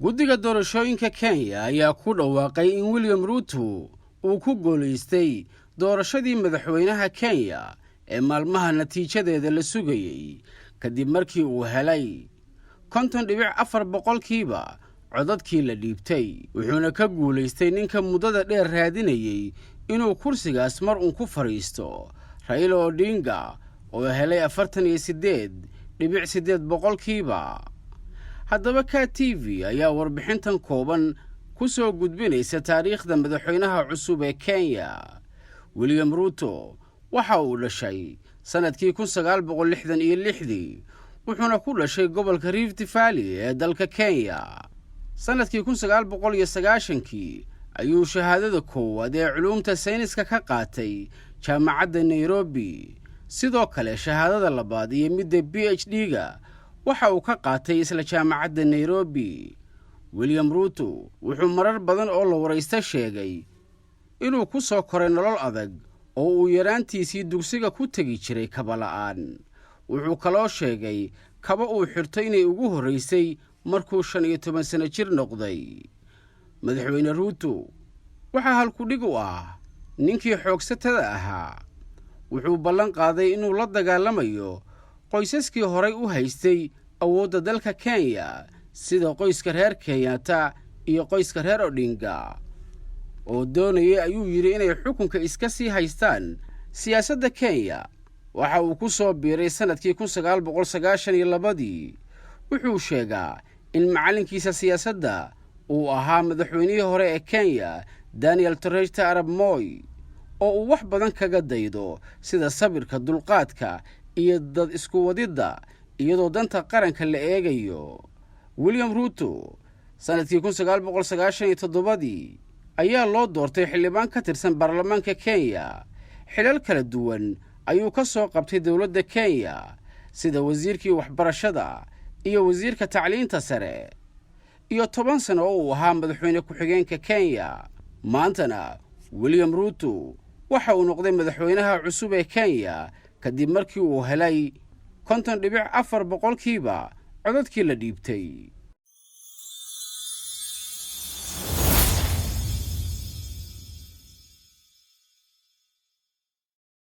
guddiga doorashooyinka Kenya ayaa ku dhawaaqay in William Ruto uu ku guuleystay doorashadii madaxweynaha Kenya ee maalmaha natiijadeeda la sugayay kadib markii uu helay 50.4% codadkii la dhiibtay wuxuuna ka guuleystay ninka muddada dheer raadinayay inuu kursigaas mar uun ku fariisto Raila Odinga oo helay 48.8%. haddaba KTV ayaa warbixintan kooban ku soo gudbinaysa taariikhda madaxweynaha cusub ee Kenya. William Ruto waxa uu dhashay sanadkii 1966 wuxuuna ku dhashay gobolka Rift Valley ee dalka Kenya. sanadkii 1990 ayuu shahaadada koowaad ee culuumta sayniska ka qaatay jaamacadda Nairobi. sidoo kale shahaadada labaad iyo midda PhD-ga waxa uu ka qaatay isla jaamacadda Nairobi. William Ruto wuxuu marar badan oo la waraysta sheegay inuu ku soo koray nolol adag oo uu yaraantiisii dugsiga ku tagi jiray kaba la'aan. wuxuu kaloo sheegay kaba uu xirto inay ugu horeysay markuu 15 sano jir noqday. madaxweyne Ruto waxa halku dhig u ah ninkii xoogsatada ahaa. wuxuu ballan qaaday inuu la dagaalamayo qoysaskii horay u haystay awoodda dalka Kenya sida qoyska reer Kenyatta iyo qoyska reer Odinga oo doonayay ayuu yiri inay xukunka iska sii haystaan siyaasadda Kenya. waxa uu ku soo biiray sanadkii 1992. wuxuu sheegaa in macalinkiisa siyaasadda uu ahaa madaxweynihii hore ee Kenya Daniel Toroitich Arap Moi oo uu wax badan kaga daydo sida sabirka, dulqaadka iyo dad isku wadida iyadoo danta qaranka la eegayo. William Ruto sanadkii 1997 ayaa loo doortay xildhibaan ka tirsan baarlamaanka Kenya. xilal kala duwan ayuu ka soo qabtay dawladda Kenya sida wasiirkii waxbarashada iyo wasiirka tacliinta sare iyo 10 sano oo uu ahaa madaxweyne ku-xigeenka Kenya. maantana William Ruto waxa uu noqday madaxweynaha cusub ee Kenya kadib markii uu helay 50.4% codadkii la dhiibtay.